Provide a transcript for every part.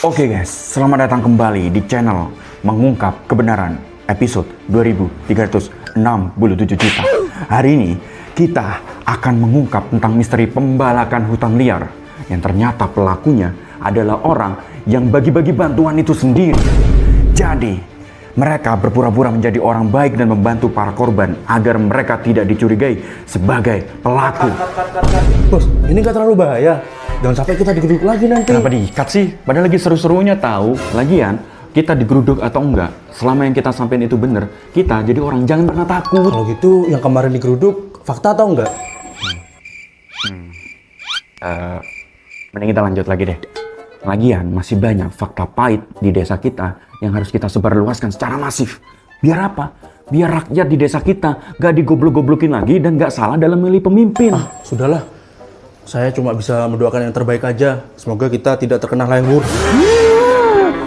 Oke guys, selamat datang kembali di channel Mengungkap Kebenaran episode 2367 juta. Hari ini kita akan mengungkap tentang misteri pembalakan hutan liar yang ternyata pelakunya adalah orang yang bagi-bagi bantuan itu sendiri. Jadi mereka berpura-pura menjadi orang baik dan membantu para korban agar mereka tidak dicurigai sebagai pelaku. Bos, ini nggak terlalu bahaya. Jangan sampai kita digeruduk lagi nanti. Kenapa diikat sih? Padahal lagi seru-serunya tahu. Lagian, kita digeruduk atau enggak, selama yang kita sampein itu bener, kita jadi orang jangan pernah takut. Kalau gitu, yang kemarin digeruduk, fakta atau enggak? Mending kita lanjut lagi deh. Lagian, masih banyak fakta pahit di desa kita yang harus kita sebarluaskan secara masif. Biar apa? Biar rakyat di desa kita gak digoblok-goblokin lagi dan gak salah dalam memilih pemimpin. Sudahlah. Saya cuma bisa mendoakan yang terbaik aja. Semoga kita tidak terkena lengur.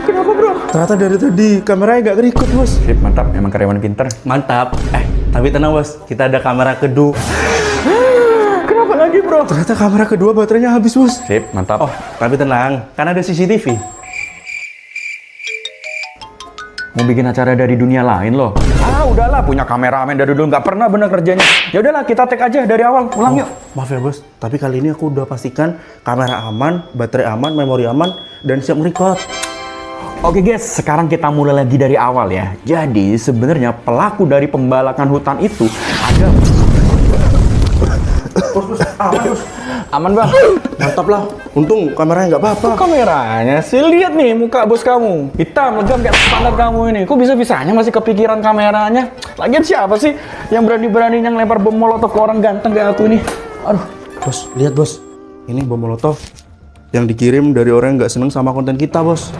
Kenapa bro? Ternyata dari tadi kameranya nggak kerikut, bos. Sip, mantap. Emang karyawan pinter. Mantap. Tapi tenang, bos. Kita ada kamera kedua. Kenapa lagi bro? Ternyata kamera kedua baterainya habis, bos. Sip, mantap. Oh, tapi tenang. Kan ada CCTV. Mau bikin acara dari dunia lain loh. Udahlah, punya kameramen dari dulu nggak pernah bener kerjanya. Ya udahlah, kita take aja dari awal. Ulang yuk. Maaf ya, bos. Tapi kali ini aku udah pastikan kamera aman, baterai aman, memori aman, dan siap merecord. Oke guys, sekarang kita mulai lagi dari awal ya. Jadi sebenarnya pelaku dari pembalakan hutan itu ada. Bos, aman, bos. Aman bang. Mantap lah. Untung kameranya nggak apa-apa. Kameranya sih, lihat nih muka bos kamu. Hitam, legam kayak standar kamu ini. Kok bisa-bisanya masih kepikiran kameranya? Lagian siapa sih yang berani-beraninya ngelempar bom molotov ke orang ganteng kayak aku ini? Aduh. Bos, lihat bos. Ini bom molotov yang dikirim dari orang yang nggak seneng sama konten kita, bos.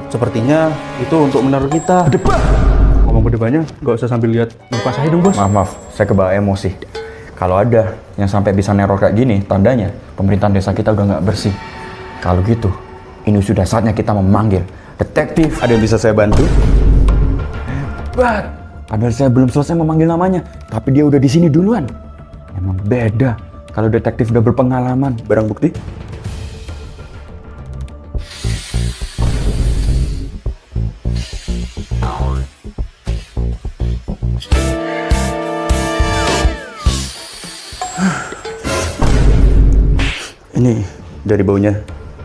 Sepertinya itu untuk menaruh kita. Depan. Ngomong berdebatnya, nggak usah sambil lihat muka saya dong, bos. Maaf, saya kebawa emosi. Kalau ada yang sampai bisa neror kayak gini, tandanya pemerintahan desa kita udah nggak bersih. Kalau gitu, ini sudah saatnya kita memanggil detektif. Ada yang bisa saya bantu? Hebat. Padahal saya belum selesai memanggil namanya, tapi dia udah di sini duluan. Emang beda kalau detektif udah berpengalaman. Barang bukti? Ini dari baunya,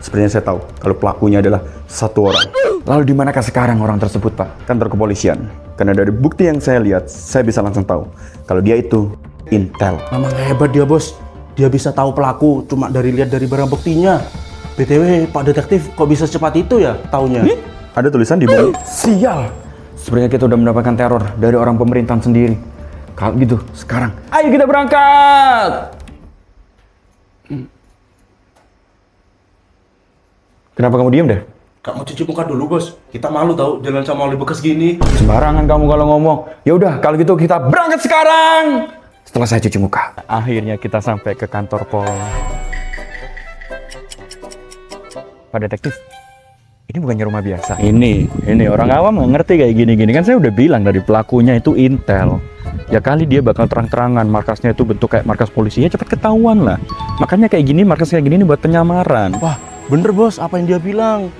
sepertinya saya tahu kalau pelakunya adalah satu orang. Lalu di manakah sekarang orang tersebut, Pak? Kantor kepolisian. Karena dari bukti yang saya lihat, saya bisa langsung tahu kalau dia itu intel. Memang hebat dia, bos. Dia bisa tahu pelaku cuma dari lihat dari barang buktinya. BTW, Pak Detektif kok bisa secepat itu ya taunya? Ada tulisan di bawah. Sial. Sebenarnya kita udah mendapatkan teror dari orang pemerintahan sendiri. Kalau gitu, sekarang ayo kita berangkat. Kenapa kamu diem deh? Kamu cuci muka dulu, bos. Kita malu tahu jalan sama oli bekas gini. Sembarangan kamu kalau ngomong. Ya udah, kalau gitu kita berangkat sekarang. Setelah saya cuci muka. Akhirnya kita sampai ke kantor pol. Pak Detektif, ini bukannya rumah biasa. Ini orang awam nggak ngerti kayak gini-gini. Kan saya udah bilang dari pelakunya itu intel. Ya kali dia bakal terang-terangan markasnya itu bentuk kayak markas polisinya, cepat ketahuan lah. Makanya kayak gini, markas kayak gini ini buat penyamaran. Wah, bener, bos. Apa yang dia bilang?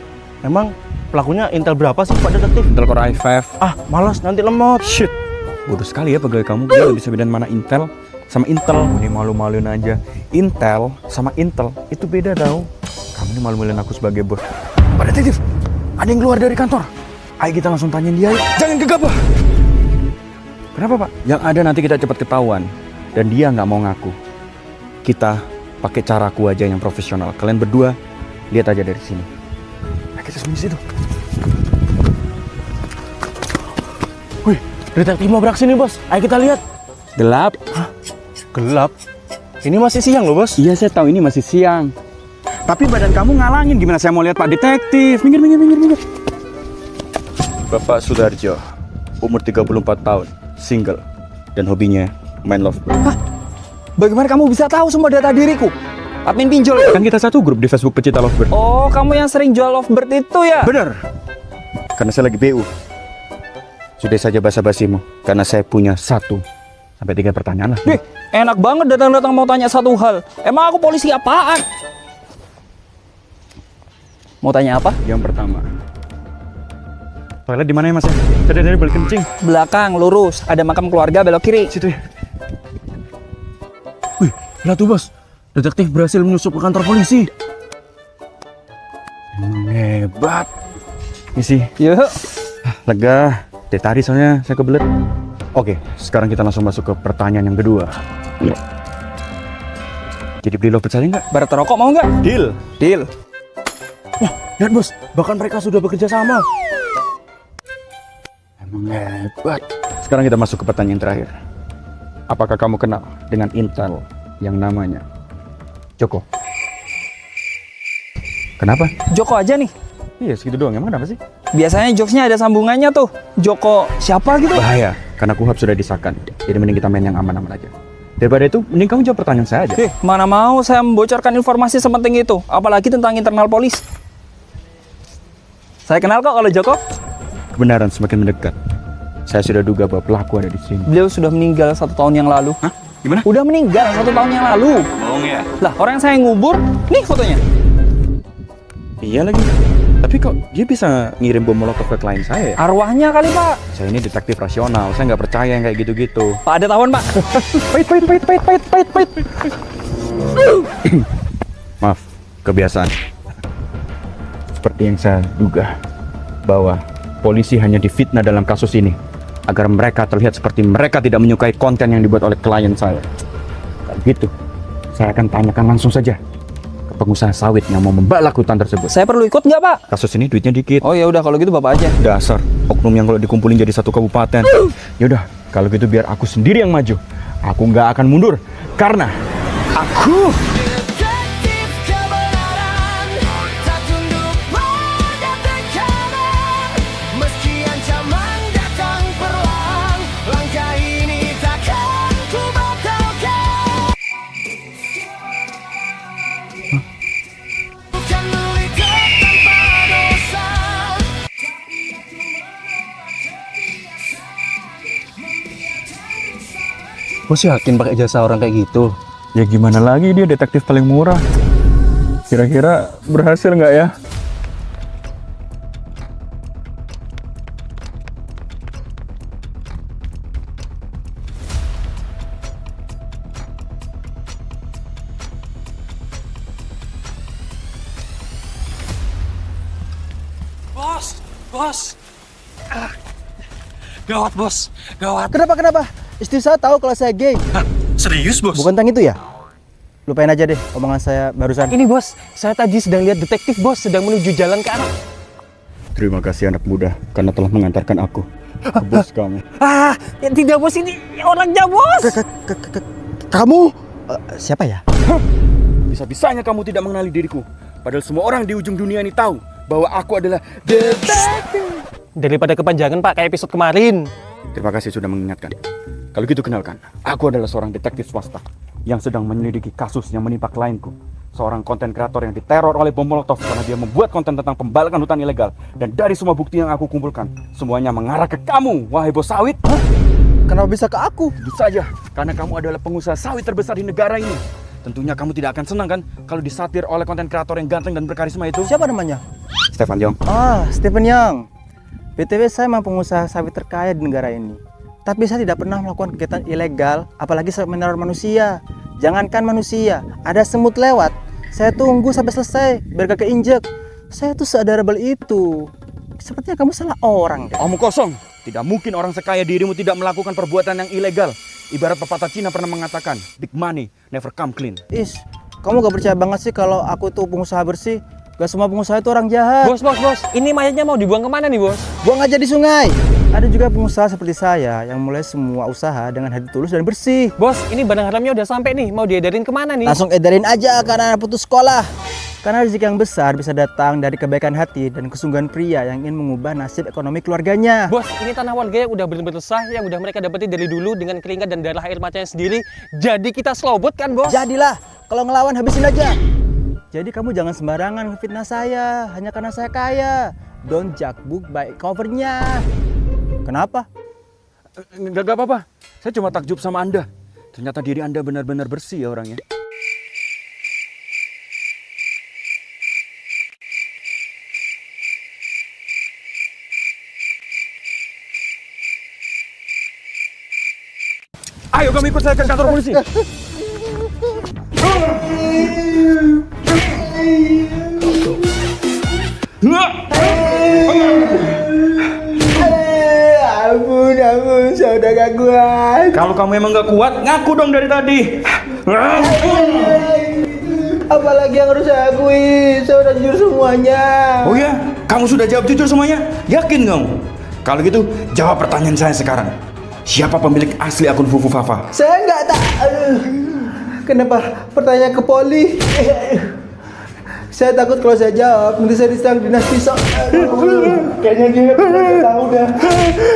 Emang pelakunya intel berapa sih, Pak Detektif? Intel Core i5. Malas, nanti lemot. Shit. Bodoh sekali ya pegawai kamu. Dia udah bisa bedain mana Intel sama Intel. Ini malu-maluin aja. Intel sama Intel itu beda tau. Kamu ini malu-maluin aku sebagai bos. Pak Detektif, ada yang keluar dari kantor. Ayo kita langsung tanyain dia. Jangan gegabah. Kenapa, Pak? Yang ada nanti kita cepat ketahuan. Dan dia nggak mau ngaku. Kita pakai caraku aja yang profesional. Kalian berdua lihat aja dari sini. Ayo kita sembunyi situ. Wih, detektif mau beraksi nih, bos. Ayo kita lihat. Gelap. Hah? Gelap? Ini masih siang loh, bos. Iya, saya tahu ini masih siang. Tapi badan kamu ngalangin, gimana saya mau lihat Pak Detektif? Minggir. Bapak Sudarjo, umur 34 tahun, single, dan hobinya main lovebird. Hah? Bagaimana kamu bisa tahu semua data diriku? Admin pinjol ya? Kan kita satu grup di Facebook pecinta lovebird. Oh, kamu yang sering jual lovebird itu ya? Bener. Karena saya lagi BU. Sudah saja basa-basimu, karena saya punya 1 sampai 3 pertanyaan lah. Nih, enak banget datang-datang mau tanya satu hal. Emang aku polisi apaan? Mau tanya apa? Yang pertama, toilet di mana ya mas ya? Tadi balik kencing. Belakang, lurus. Ada makam keluarga, belok kiri. Situ ya. Wih, lihat tuh bos. Detektif berhasil menyusup ke kantor polisi. Emang hebat. Misi. Yuk. Lega. Dari tadi soalnya saya kebelet. Oke, sekarang kita langsung masuk ke pertanyaan yang kedua. Jadi beli lo percaya nggak? Barat rokok mau nggak? Deal. Deal. Wah, lihat bos, bahkan mereka sudah bekerja sama. Emang hebat. Sekarang kita masuk ke pertanyaan terakhir. Apakah kamu kenal dengan intel yang namanya Joko? Kenapa? Joko aja nih. Iya segitu doang, emang kenapa sih? Biasanya jokesnya ada sambungannya tuh. Joko siapa gitu? Bahaya, karena kuhab sudah disahkan. Jadi mending kita main yang aman-aman aja. Daripada itu, mending kamu jawab pertanyaan saya aja. Mana mau saya membocorkan informasi sepenting itu. Apalagi tentang internal polis. Saya kenal kok kalau Joko. Kebenaran semakin mendekat. Saya sudah duga bahwa pelaku ada di sini. Beliau sudah meninggal 1 tahun yang lalu. Hah? Gimana? Udah meninggal 1 tahun yang lalu. Bohong ya? Lah, orang yang saya ngubur, nih fotonya. Iya lagi. Tapi kok dia bisa ngirim bom molotov ke klien saya ya? Arwahnya kali, Pak. Saya ini detektif rasional, saya nggak percaya yang kayak gitu-gitu. Pak, ada tawon, Pak. Pait. Maaf, kebiasaan. Seperti yang saya duga, bahwa polisi hanya difitnah dalam kasus ini agar mereka terlihat seperti mereka tidak menyukai konten yang dibuat oleh klien saya. Kalau gitu, saya akan tanyakan langsung saja ke pengusaha sawit yang mau membalak hutan tersebut. Saya perlu ikut nggak, Pak? Kasus ini duitnya dikit. Oh ya udah, kalau gitu Bapak aja. Dasar oknum yang kalau dikumpulin jadi satu kabupaten. Yaudah, kalau gitu biar aku sendiri yang maju. Aku nggak akan mundur karena aku Detektif kebenaran tak tunduk pada tekanan. Meski ancaman datang perlahan, langkah ini takkan ku batalkan. Bukan milik tanpa dosa. Bos yakin pakai jasa orang kayak gitu? ya gimana lagi, dia detektif paling murah. Kira-kira berhasil nggak ya? Bos. Gawat, bos. Gawat. Kenapa? Istri saya tahu kalau saya gay. Serius, bos? Bukan tentang itu ya? Lupain aja deh omongan saya barusan. Ini, bos. Saya tadi sedang lihat detektif, bos. Sedang menuju jalan ke arah. Terima kasih anak muda karena telah mengantarkan aku ke bos kamu. Ya tidak, bos. Ini orangnya, bos. Kamu siapa ya? Bisa-bisanya kamu tidak mengenali diriku. Padahal semua orang di ujung dunia ini tahu bahwa aku adalah detektif. Daripada kepanjangan, Pak, kayak episode kemarin. Terima kasih sudah mengingatkan. Kalau gitu kenalkan, aku adalah seorang detektif swasta yang sedang menyelidiki kasus yang menimpa klienku. Seorang konten kreator yang diteror oleh bom molotov karena dia membuat konten tentang pembalakan hutan ilegal. Dan dari semua bukti yang aku kumpulkan, semuanya mengarah ke kamu, wahai bos sawit. Kenapa bisa ke aku? Bisa saja, karena kamu adalah pengusaha sawit terbesar di negara ini. Tentunya kamu tidak akan senang kan kalau disatir oleh konten kreator yang ganteng dan berkarisma itu? Siapa namanya? Stefan Yong. Stephen Young. BTW saya memang pengusaha sawit terkaya di negara ini. Tapi saya tidak pernah melakukan kegiatan ilegal, apalagi meneror manusia. Jangankan manusia, ada semut lewat, saya tunggu sampai selesai, biar gak keinjek. Saya tuh seadorable itu. Sepertinya kamu salah orang deh. Omong kosong. Tidak mungkin orang sekaya dirimu tidak melakukan perbuatan yang ilegal. Ibarat pepatah Cina pernah mengatakan, big money never come clean. Kamu gak percaya banget sih kalau aku tuh pengusaha bersih? Gak semua pengusaha itu orang jahat. Bos. Ini mayatnya mau dibuang kemana nih, bos? Buang aja di sungai. Ada juga pengusaha seperti saya yang mulai semua usaha dengan hati tulus dan bersih. Bos, ini barang haramnya udah sampai nih. Mau diedarin kemana nih? Langsung edarin aja karena anak putus sekolah. Karena rezeki yang besar bisa datang dari kebaikan hati dan kesungguhan pria yang ingin mengubah nasib ekonomi keluarganya. Bos, ini tanah warga yang udah bener-bener sah, yang udah mereka dapetin dari dulu dengan keringat dan darah air matanya sendiri. Jadi kita slowbot kan, bos? Jadilah, kalau ngelawan habisin aja. Jadi kamu jangan sembarangan ngefitnah saya hanya karena saya kaya. Don't judge book by covernya. Kenapa? Enggak apa-apa. Saya cuma takjub sama Anda. Ternyata diri Anda benar-benar bersih ya orangnya. Ayo kamu ikut saya ke kantor polisi. Ampun, saya udah gak kuat. Kalau kamu emang gak kuat, ngaku dong dari tadi. Apalagi yang harus saya akui? Saya udah jujur semuanya. Oh ya, kamu sudah jawab jujur semuanya? Yakin kamu? Kalau gitu, jawab pertanyaan saya sekarang. Siapa pemilik asli akun Fufu Fafa? Saya nggak tahu. Kenapa pertanyaan ke poli? Saya takut kalau saya jawab nanti saya diserang dinas pisau. Kayaknya dia nggak tahu dah.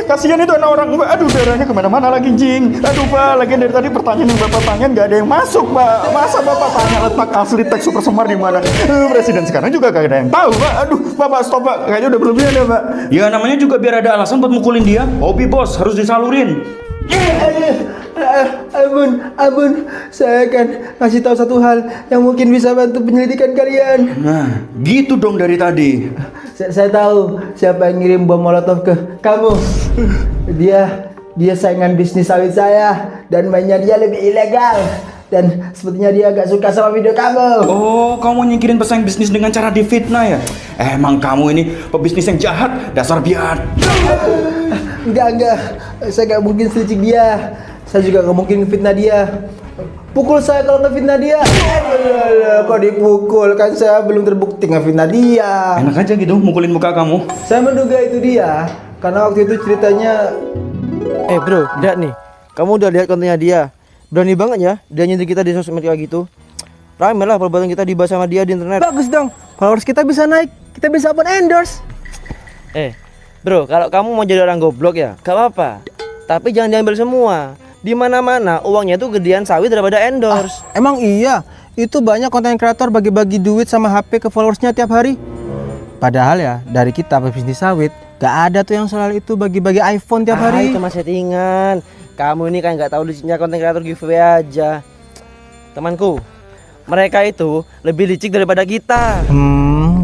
Kasihan itu anak orang, Pak. Aduh, darahnya kemana-mana lagi, Jing. Aduh, Pak, lagi dari tadi pertanyaan yang Bapak tanyain nggak ada yang masuk, Pak. Masa Bapak tanya letak asli teks Super Semar di mana? Presiden sekarang juga gak ada yang tahu, Pak. Aduh, Bapak stop, Pak. Kayaknya udah berlebihan ya, Pak. Ya, namanya juga biar ada alasan buat mukulin dia. Hobi, Bos. Harus disalurin. Ampun, saya akan ngasih tahu satu hal yang mungkin bisa bantu penyelidikan kalian. Nah, gitu dong dari tadi. Saya tahu siapa yang ngirim bom molotov ke kamu. Dia saingan bisnis sawit saya dan mainnya dia lebih ilegal. Dan sepertinya dia agak suka sama video kamu. Oh, kamu nyingkirin pesaing bisnis dengan cara difitnah ya? Emang kamu ini pebisnis yang jahat, dasar biat. Enggak, saya gak mungkin selicik dia. Saya juga gak mungkin fitnah dia. Pukul saya kalau ngefitnah dia. Kok dipukul? Kan saya belum terbukti ngefitnah dia. Enak aja gitu, mukulin muka kamu. Saya menduga itu dia. Karena waktu itu ceritanya. Bro, lihat nih. Kamu udah lihat kontennya dia. Berani banget ya, dia nyindir kita di sosmed kayak gitu. Rame lah perbuatan kita dibahas sama dia di internet. Bagus dong, followers kita bisa naik. Kita bisa open endorse. Bro, kalau kamu mau jadi orang goblok ya, gak apa-apa. Tapi jangan diambil semua. Di mana-mana uangnya itu gedean sawit daripada endorse. Emang iya, itu banyak konten kreator bagi-bagi duit sama HP ke followersnya tiap hari. Padahal ya, dari kita pebisnis sawit, gak ada tuh yang soal itu bagi-bagi iPhone tiap hari. Itu mas settingan. Kamu ini kan nggak tahu liciknya konten kreator giveaway aja. Temanku, mereka itu lebih licik daripada kita.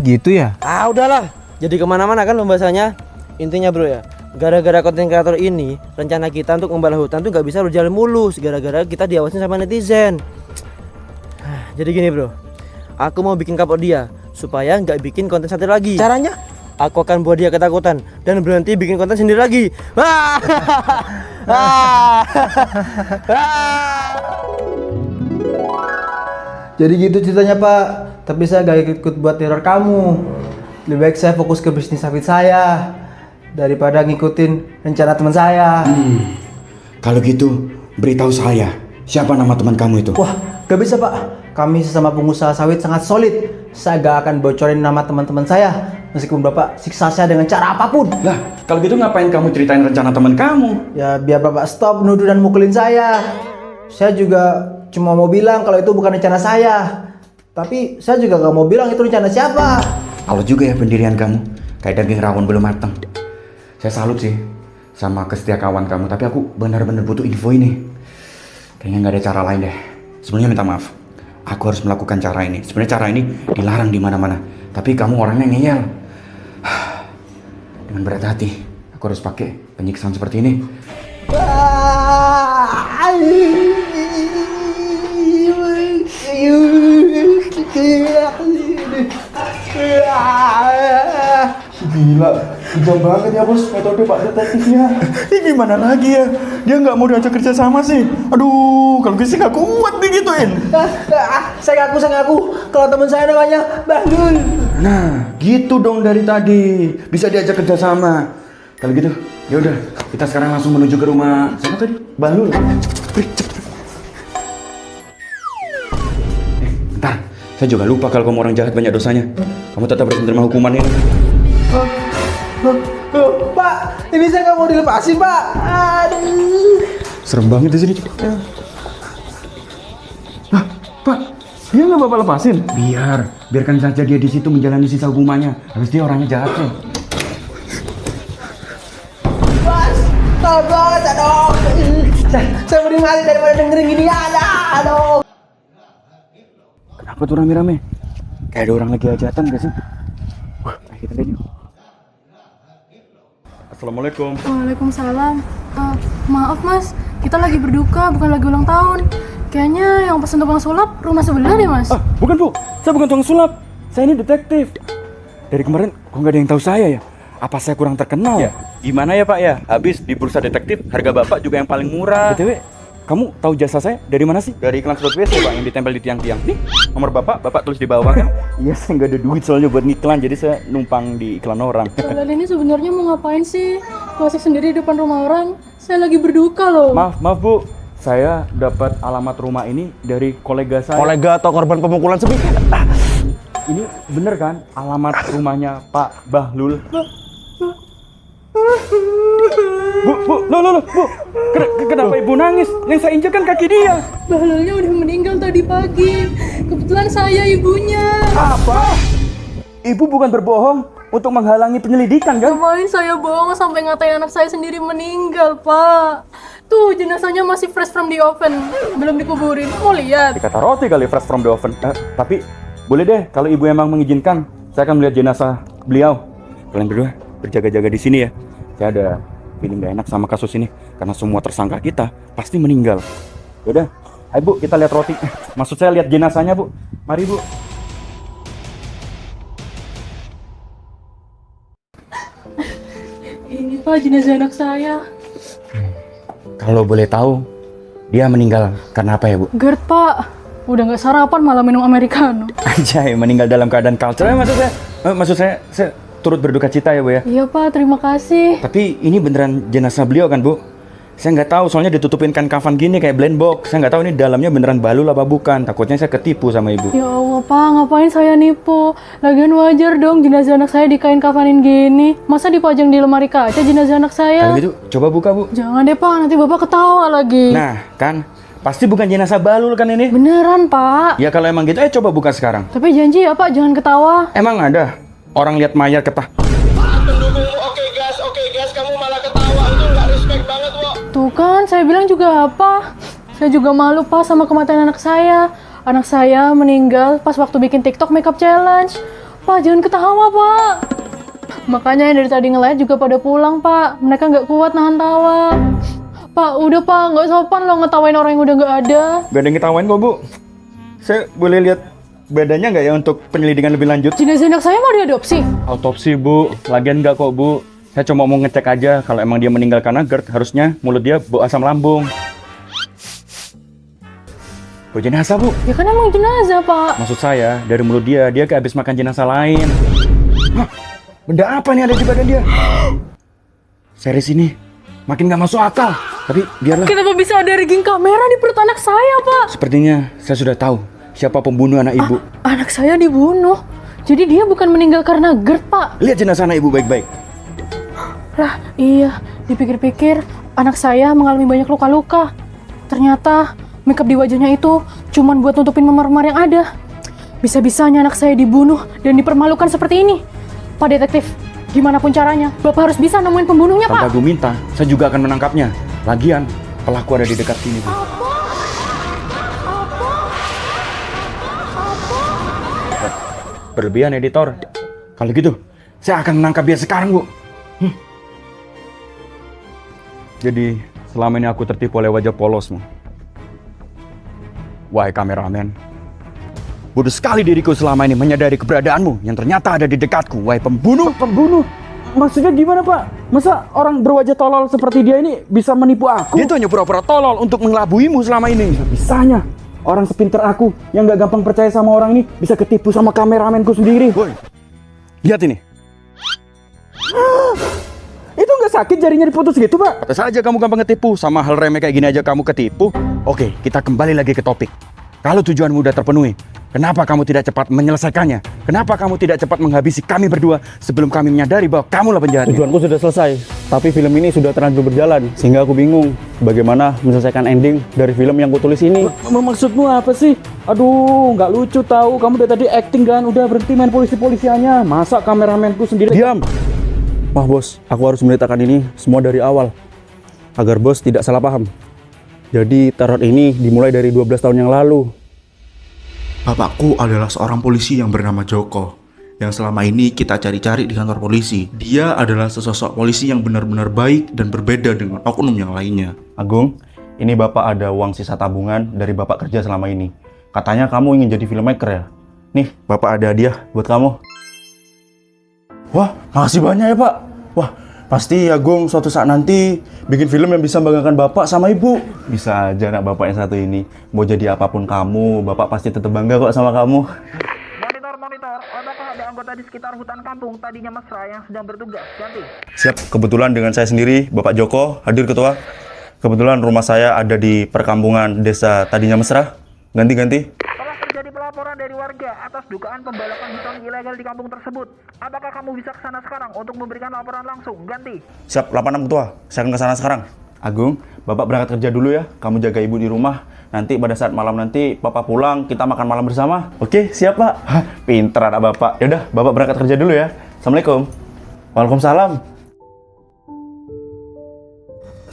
Gitu ya? Udahlah. Jadi kemana-mana kan pembahasannya. Intinya bro ya, gara-gara konten kreator ini, rencana kita untuk membalas hutan tuh nggak bisa berjalan mulus. Gara-gara kita diawasin sama netizen. Jadi gini bro, aku mau bikin kapok dia supaya nggak bikin konten satu lagi. Caranya? Aku akan buat dia ketakutan dan berhenti bikin konten sendiri lagi. Jadi gitu ceritanya Pak. Tapi saya gak ikut buat teror kamu. Lebih baik saya fokus ke bisnis sawit saya daripada ngikutin rencana teman saya. Kalau gitu, beritahu saya, siapa nama teman kamu itu? Wah, gak bisa Pak. Kami sesama pengusaha sawit sangat solid. Saya gak akan bocorin nama teman-teman saya meskipun Bapak siksa saya dengan cara apapun. Lah, kalau gitu ngapain kamu ceritain rencana teman kamu? Ya biar Bapak stop nuduh dan mukulin saya. Saya juga cuma mau bilang kalau itu bukan rencana saya. Tapi saya juga gak mau bilang itu rencana siapa. Kalau juga ya pendirian kamu, kayak daging rawon belum matang. Saya salut sih sama kesetiakawan kamu, tapi aku benar-benar butuh info ini. Kayaknya nggak ada cara lain deh. Sebelumnya minta maaf. Aku harus melakukan cara ini. Sebenarnya cara ini dilarang di mana-mana. Tapi kamu orangnya ngeyel. Dengan berat hati, aku harus pakai penyiksaan seperti ini. Gila, bijak banget ya bos metode Pak Detektifnya. Ini gimana lagi ya? Dia nggak mau diajak kerja sama sih. Aduh, kalau gue sih nggak kuat digituin. Saya ngaku. Kalau teman saya namanya Bahlul. Nah, gitu dong dari tadi. Bisa diajak kerja sama. Kalau gitu, ya udah. Kita sekarang langsung menuju ke rumah siapa tadi? Bahlul. Bentar. Saya juga lupa kalau kamu orang jahat banyak dosanya. Kamu tetap harus menerima hukuman ini. Pak, ini saya nggak mau dilepasin Pak. Aduh. Serem banget di sini. Pak, dia nggak bapak lepasin? Biarkan saja dia di situ menjalani sisa hukumannya. Habis dia orangnya jahat sih. Bos, tolong, aduh. Saya mending mati daripada dengerin gini. Aduh. Kenapa tuh rame-rame? Kayak ada orang lagi hajatan gak sih? Wah, ayo kita lihat yuk. Assalamualaikum. Waalaikumsalam. Maaf mas, kita lagi berduka, bukan lagi ulang tahun. Kayaknya yang pesen tukang sulap rumah sebelah deh, Mas. Ah, bukan Bu, saya bukan tukang sulap. Saya ini detektif. Dari kemarin kok nggak ada yang tahu saya ya? Apa saya kurang terkenal ya? Gimana ya Pak ya? Habis di bursa detektif harga Bapak juga yang paling murah. BTW, kamu tahu jasa saya dari mana sih? Dari iklan slot WC Pak yang ditempel di tiang-tiang. Nih, nomor Bapak tulis di bawah kan? Iya, saya nggak ada duit soalnya buat ngiklan, jadi saya numpang di iklan orang. Kalian ini sebenarnya mau ngapain sih? Masuk sendiri di depan rumah orang. Saya lagi berduka loh. Maaf Bu, saya dapat alamat rumah ini dari kolega saya. Kolega atau korban pemukulan sepi? Ini bener kan alamat rumahnya Pak Bahlul? Bu, Bu. Kenapa Ibu nangis? Yang saya injek kan kaki dia. Bahlulnya udah meninggal tadi pagi. Kebetulan saya ibunya. Apa? Ibu bukan berbohong untuk menghalangi penyelidikan kan? Kemarin saya bohong sampai ngatain anak saya sendiri meninggal, Pak. Tuh, jenazahnya masih fresh from the oven. Belum dikuburin. Mau lihat? Dikata roti kali fresh from the oven. Tapi boleh deh kalau Ibu emang mengizinkan. Saya akan melihat jenazah beliau. Kalian berdua berjaga-jaga di sini ya. Saya ada feeling gak enak sama kasus ini karena semua tersangka kita pasti meninggal. Yaudah, ayo Bu, kita lihat roti. Maksud saya lihat jenazahnya Bu. Mari Bu. Ini Pak jenazah anak saya. Kalau boleh tahu, dia meninggal karena apa ya Bu? GERD, Pak. Udah nggak sarapan malah minum americano. Anjay, meninggal dalam keadaan culture. Maksud saya turut berduka cita ya Bu ya. Iya Pak, terima kasih. Tapi ini beneran jenazah beliau kan Bu? Saya nggak tahu, soalnya ditutupin kan kafan gini kayak blend box. Saya nggak tahu ini dalamnya beneran Bahlul apa bukan. Takutnya saya ketipu sama Ibu. Ya Allah Pak, ngapain saya nipu? Lagian wajar dong jenazah anak saya dikain kafanin gini. Masa dipajang di lemari kaca jenazah anak saya? Kalau gitu, coba buka Bu. Jangan deh Pak, nanti Bapak ketawa lagi. Nah, kan pasti bukan jenazah Bahlul kan ini? Beneran Pak. Ya kalau emang gitu, coba buka sekarang. Tapi janji ya Pak, jangan ketawa. Emang ada orang lihat mayat ketah? Oke guys, kamu malah ketawa. Itu nggak respect banget, Wak. Tuh kan, saya bilang juga apa? Saya juga malu Pak sama kematian anak saya. Anak saya meninggal pas waktu bikin TikTok makeup challenge. Pak, jangan ketawa Pak. Makanya yang dari tadi nge-live juga pada pulang Pak. Mereka nggak kuat nahan tawa. Pak, udah Pak, nggak sopan loh ngetawain orang yang udah nggak ada. Gak ada yang ngetawain kok Bu. Saya boleh lihat badannya nggak ya untuk penyelidikan lebih lanjut? Jenazah anak saya mau diadopsi. Autopsi Bu, lagian nggak kok Bu. Saya cuma mau ngecek aja kalau emang dia meninggal karena GERD, harusnya mulut dia bau asam lambung. Bau jenazah Bu. Ya kan emang jenazah Pak. Maksud saya, dari mulut dia kayak habis makan jenazah lain. Hah? Benda apa nih ada di badan dia? Series ini makin gak masuk akal. Tapi biarlah. Kenapa bisa ada rigging kamera di perut anak saya Pak? Sepertinya saya sudah tahu siapa pembunuh anak Ibu. Anak saya dibunuh. Jadi dia bukan meninggal karena GERD Pak. Lihat jenazah anak Ibu baik-baik. Lah, iya. Dipikir-pikir, anak saya mengalami banyak luka-luka. Ternyata, makeup di wajahnya itu cuman buat nutupin memar-memar yang ada. Bisa-bisanya anak saya dibunuh dan dipermalukan seperti ini. Pak Detektif, gimana pun caranya, Bapak harus bisa nemuin pembunuhnya, Tanpa Pak. gue minta, saya juga akan menangkapnya. Lagian, pelaku ada di dekat sini, Bu. Berlebihan, editor. Kalau gitu, saya akan menangkap dia sekarang, Bu. Jadi, selama ini aku tertipu oleh wajah polosmu. Wahai kameramen, bodoh sekali diriku selama ini menyadari keberadaanmu yang ternyata ada di dekatku. Wahai pembunuh. Pembunuh? Maksudnya gimana Pak? Masa orang berwajah tolol seperti dia ini bisa menipu aku? Dia tuh hanya pura-pura tolol untuk mengelabuimu selama ini. Bisanya orang sepinter aku yang gak gampang percaya sama orang ini bisa ketipu sama kameramenku sendiri. Woi, lihat ini. Itu nggak sakit jarinya diputus gitu Pak? Kata saja kamu gampang ketipu, sama hal remeh kayak gini aja kamu ketipu. Oke, kita kembali lagi ke topik. Kalau tujuanmu udah terpenuhi, kenapa kamu tidak cepat menyelesaikannya? Kenapa kamu tidak cepat menghabisi kami berdua sebelum kami menyadari bahwa kamulah penjahatnya? Tujuanku sudah selesai, tapi film ini sudah terlanjur berjalan, sehingga aku bingung bagaimana menyelesaikan ending dari film yang kutulis ini. Maksudmu apa sih? Aduh, nggak lucu tahu. Kamu dari tadi acting kan, udah berhenti main polisi-polisiannya. Masa kameramenku sendiri? Diam! Wah bos, aku harus menceritakan ini semua dari awal, agar bos tidak salah paham. Jadi teror ini dimulai dari 12 tahun yang lalu. Bapakku adalah seorang polisi yang bernama Joko, yang selama ini kita cari-cari di kantor polisi. Dia adalah sesosok polisi yang benar-benar baik dan berbeda dengan oknum yang lainnya. Agung, Ini Bapak ada uang sisa tabungan dari Bapak kerja selama ini. Katanya kamu ingin jadi filmmaker ya? Nih, Bapak ada hadiah buat kamu. Wah, makasih banyak ya Pak. Wah, pasti Agung suatu saat nanti bikin film yang bisa membanggakan Bapak sama Ibu. Bisa aja anak Bapak yang satu ini. Mau jadi apapun kamu, Bapak pasti tetap bangga kok sama kamu. Monitor, apakah ada anggota di sekitar hutan kampung tadinya mesra yang sedang bertugas? Ganti. Siap, kebetulan dengan saya sendiri, Bapak Joko, hadir Ketua. Kebetulan rumah saya ada di perkampungan desa tadinya mesra. Ganti-ganti. Telah terjadi pelaporan dari warga atas dugaan pembalakan hutan ilegal di kampung tersebut. Apakah kamu bisa ke sana sekarang untuk memberikan laporan langsung? Ganti. Siap, 86 Ketua. Saya akan ke sana sekarang. Agung, Bapak berangkat kerja dulu ya. Kamu jaga Ibu di rumah. Nanti pada saat malam nanti Bapak pulang, kita makan malam bersama. Oke, siap Pak. Hah, pinter anak Bapak. Yaudah, Bapak berangkat kerja dulu ya. Assalamualaikum. Waalaikumsalam.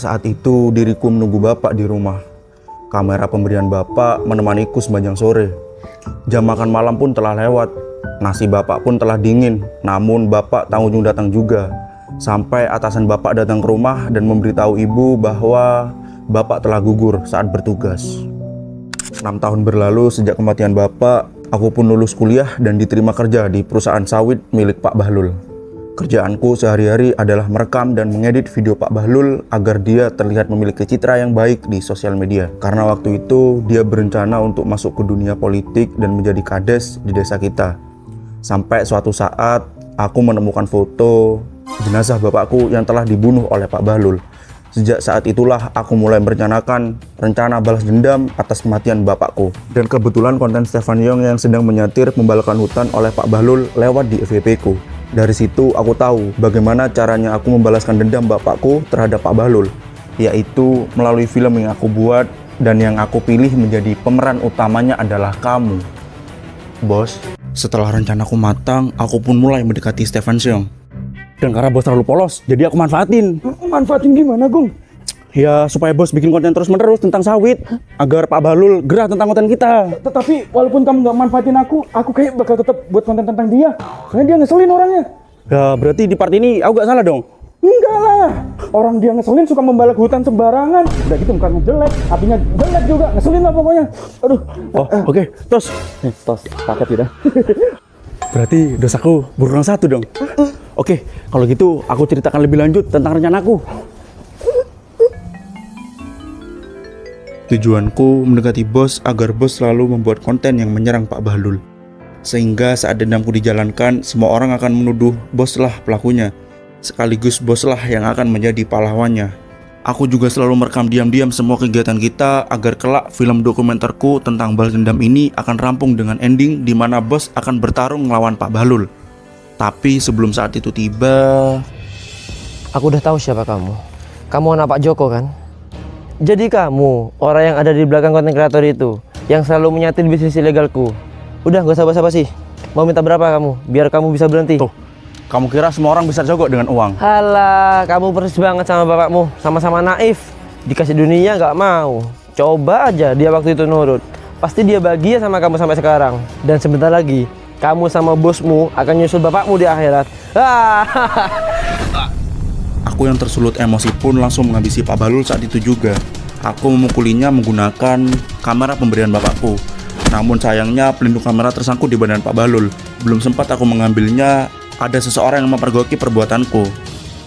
Saat itu diriku menunggu Bapak di rumah. Kamera pemberian Bapak menemaniku sepanjang sore. Jam makan malam pun telah lewat. Nasi Bapak pun telah dingin. Namun Bapak tak kunjung datang juga. Sampai atasan Bapak datang ke rumah dan memberitahu Ibu bahwa Bapak telah gugur saat bertugas. 6 tahun berlalu sejak kematian Bapak, aku pun lulus kuliah dan diterima kerja di perusahaan sawit milik Pak Bahlul. Kerjaanku sehari-hari adalah merekam dan mengedit video Pak Bahlul agar dia terlihat memiliki citra yang baik di sosial media. Karena waktu itu dia berencana untuk masuk ke dunia politik dan menjadi kades di desa kita. Sampai suatu saat aku menemukan foto jenazah bapakku yang telah dibunuh oleh Pak Bahlul. Sejak saat itulah aku mulai merencanakan rencana balas dendam atas kematian bapakku. Dan kebetulan konten Stefan Yong yang sedang menyatir pembalakan hutan oleh Pak Bahlul lewat di FYP ku. Dari situ aku tahu bagaimana caranya aku membalaskan dendam bapakku terhadap Pak Bahlul, yaitu melalui film yang aku buat dan yang aku pilih menjadi pemeran utamanya adalah kamu. Bos, setelah rencanaku matang, aku pun mulai mendekati Stefan Yong. Dan karena bos terlalu polos, jadi aku manfaatin. Manfaatin gimana, Gung? Ya, supaya bos bikin konten terus-menerus tentang sawit, agar Pak Bahlul gerah tentang konten kita. Tetapi walaupun kamu nggak manfaatin aku kayak bakal tetap buat konten tentang dia. Soalnya dia ngeselin orangnya. Ya, berarti di part ini aku gak salah dong? Enggak lah. Orang dia ngeselin suka membalak hutan sembarangan. Udah gitu mukanya jelek, hatinya jelek juga. Ngeselin lah pokoknya. Aduh. Oh, oke. Tos. Tos, paket udah. Berarti dosaku berkurang 1 dong. Oke, kalau gitu aku ceritakan lebih lanjut tentang rencanaku. Tujuanku mendekati bos agar bos selalu membuat konten yang menyerang Pak Bahlul. Sehingga saat dendamku dijalankan, semua orang akan menuduh bos lah pelakunya. Sekaligus bos lah yang akan menjadi pahlawannya. Aku juga selalu merekam diam-diam semua kegiatan kita agar kelak film dokumenterku tentang balas dendam ini akan rampung dengan ending di mana bos akan bertarung melawan Pak Bahlul. Tapi sebelum saat itu tiba... Aku udah tahu siapa kamu. Kamu anak Pak Joko kan? Jadi kamu orang yang ada di belakang konten kreator itu, yang selalu menyatir bisnis ilegalku. Udah gak usah basa-basi. Mau minta berapa kamu? Biar kamu bisa berhenti. Tuh, kamu kira semua orang bisa jogok dengan uang? Halah, kamu persis banget sama bapakmu. Sama-sama naif. Dikasih dunia gak mau. Coba aja dia waktu itu nurut. Pasti dia bahagia sama kamu sampai sekarang. Dan sebentar lagi, kamu sama bosmu akan nyusul bapakmu di akhirat. Aku yang tersulut emosi pun langsung menghabisi Pak Bahlul saat itu juga. Aku memukulinya menggunakan kamera pemberian bapakku. Namun sayangnya pelindung kamera tersangkut di badan Pak Bahlul. Belum sempat aku mengambilnya, ada seseorang yang mempergoki perbuatanku.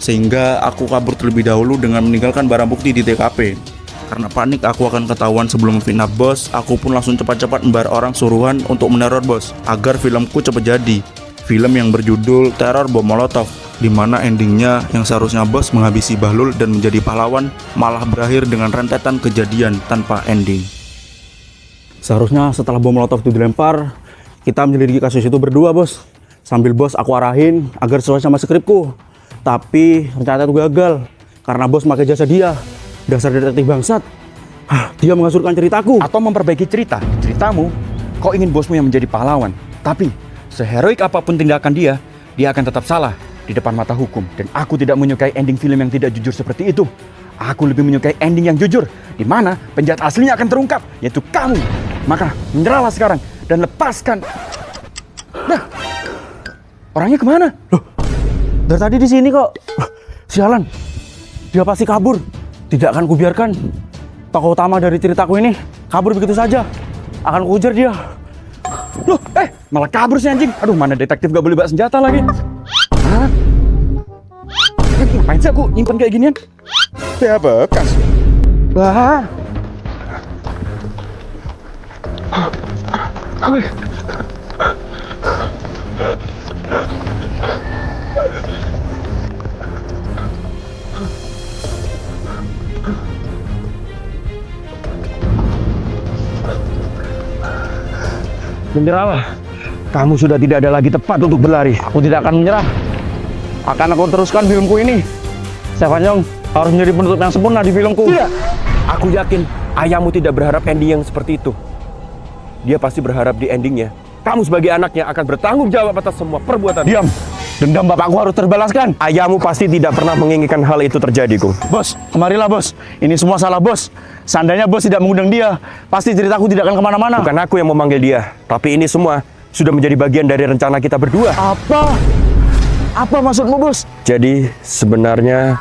Sehingga aku kabur terlebih dahulu dengan meninggalkan barang bukti di TKP. Karena panik aku akan ketahuan sebelum fitnah bos, aku pun langsung cepat-cepat membayar orang suruhan untuk meneror bos agar filmku cepat jadi. Film yang berjudul Teror Bom Molotov, di mana endingnya yang seharusnya bos menghabisi Bahlul dan menjadi pahlawan malah berakhir dengan rentetan kejadian tanpa ending. Seharusnya setelah bom molotov itu dilempar, kita menyelidiki kasus itu berdua bos. Sambil bos aku arahin agar sesuai sama skripku. Tapi rencana itu gagal karena bos pakai jasa dia. Dasar detektif bangsat. Dia mengasurkan ceritaku. Atau memperbaiki ceritamu. Kau ingin bosmu yang menjadi pahlawan. Tapi seheroik apapun tindakan dia akan tetap salah di depan mata hukum. Dan aku tidak menyukai ending film yang tidak jujur seperti itu. Aku lebih menyukai ending yang jujur, di mana penjahat aslinya akan terungkap, yaitu kamu. Maka menyerahlah sekarang dan lepaskan. Nah, orangnya kemana? Loh, dari tadi di sini kok. Sialan, dia pasti kabur. Tidak akan kubiarkan. tokoh utama dari ceritaku ini kabur begitu saja. Akan kujar dia. Loh, malah kabur sih anjing. Aduh, mana detektif gak boleh bawa senjata lagi. Hah? Ngapain sih aku nyimpen kayak ginian? Ya bekas. Wah. Menyerahlah. Kamu sudah tidak ada lagi tempat untuk berlari. Aku tidak akan menyerah. Akan aku teruskan filmku ini. Stefan Yong harus menjadi penutup yang sempurna di filmku. Tidak. Aku yakin ayahmu tidak berharap ending yang seperti itu. Dia pasti berharap di endingnya kamu sebagai anaknya akan bertanggung jawab atas semua perbuatan. Diam. Dendam bapakku harus terbalaskan. Ayahmu pasti tidak pernah menginginkan hal itu terjadi, Gung. Bos, kemarilah bos. Ini semua salah bos. Seandainya bos tidak mengundang dia, pasti ceritaku tidak akan kemana-mana. Bukan aku yang memanggil dia, tapi ini semua sudah menjadi bagian dari rencana kita berdua. Apa? Apa maksudmu bos? Jadi sebenarnya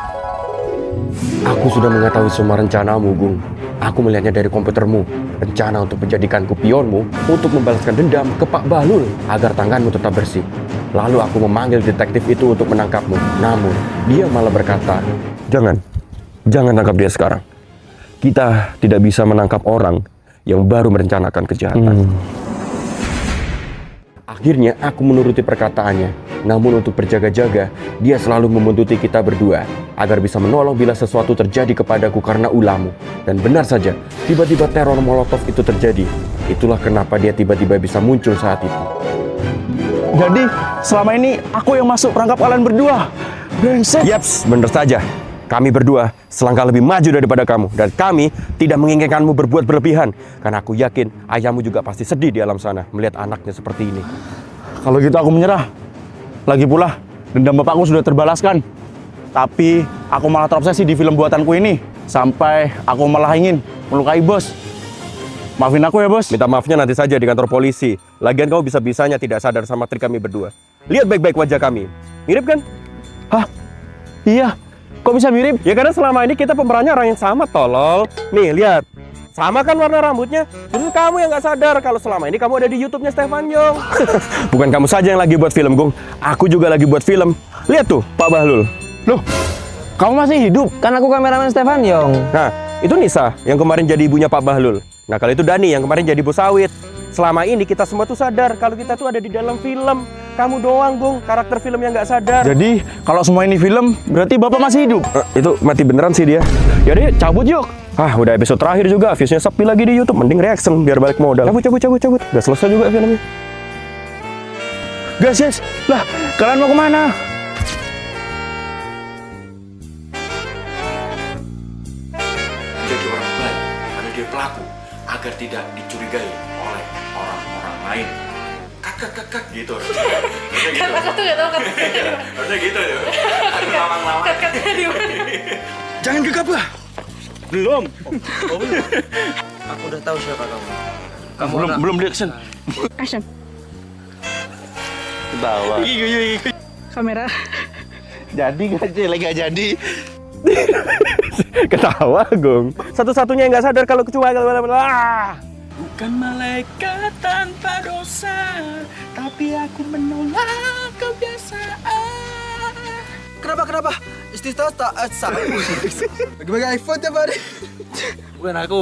aku sudah mengetahui semua rencanamu, Gung. Aku melihatnya dari komputermu. Rencana untuk menjadikanku pionmu untuk membalaskan dendam ke Pak Bahlul agar tanganmu tetap bersih. Lalu aku memanggil detektif itu untuk menangkapmu. Namun, dia malah berkata, Jangan tangkap dia sekarang. Kita tidak bisa menangkap orang yang baru merencanakan kejahatan. Akhirnya aku menuruti perkataannya. Namun untuk berjaga-jaga, dia selalu membuntuti kita berdua agar bisa menolong bila sesuatu terjadi kepadaku karena ulahmu. Dan benar saja, tiba-tiba teror Molotov itu terjadi. Itulah kenapa dia tiba-tiba bisa muncul saat itu. Jadi, selama ini aku yang masuk perangkap kalian berdua. Brengsek. Yaps, benar saja. Kami berdua selangkah lebih maju daripada kamu. Dan kami tidak menginginkanmu berbuat berlebihan. Karena aku yakin ayahmu juga pasti sedih di alam sana melihat anaknya seperti ini. Kalau gitu aku menyerah. Lagi pula, dendam bapakku sudah terbalaskan. Tapi aku malah terobsesi di film buatanku ini. Sampai aku malah ingin melukai bos. Maafin aku ya bos. Minta maafnya nanti saja di kantor polisi. Lagian kamu bisa-bisanya tidak sadar sama trik kami berdua. Lihat baik-baik wajah kami. Mirip kan? Hah? Iya. Kok bisa mirip? Ya karena selama ini kita pemerannya orang yang sama, tolol. Nih, lihat. Sama kan warna rambutnya? Justru kamu yang nggak sadar kalau selama ini kamu ada di YouTube-nya Stefan Yong. Bukan kamu saja yang lagi buat film, Gung. Aku juga lagi buat film. Lihat tuh, Pak Bahlul. Loh, kamu masih hidup? Kan aku kameramen Stefan Yong. Nah, itu Nisa yang kemarin jadi ibunya Pak Bahlul. Nah, kalau itu Dani yang kemarin jadi bos sawit. Selama ini kita semua tuh sadar kalau kita tuh ada di dalam film. Kamu doang, Gung, karakter film yang nggak sadar. Jadi, kalau semua ini film, berarti Bapak masih hidup? Itu mati beneran sih dia. Yaudah, cabut yuk. Udah episode terakhir juga, viewsnya sepi lagi di YouTube. Mending reaction biar balik modal. Cabut. Udah selesai juga filmnya. Guys, lah, kalian mau kemana? Menjadi orang baik pada dia pelaku agar tidak dicurigai oleh orang-orang lain. Kat gitu. Kata tuh gak tau kata. Harusnya gitu ya. Ada lawang-lawang. Kata-katanya di mana? Jangan gegabah. Belum. Aku udah tahu siapa kamu. Kamu Belum di action. Action. Ketawa. Kamera. Jadi gak sih? Lagi gak jadi. Ketawa, Gung. Satu-satunya yang nggak sadar kalau kecuali Bukan malaikat tanpa dosa, tapi aku menolak kebiasaan. Kenapa? Bagi iPhone tiap hari. Bukan aku.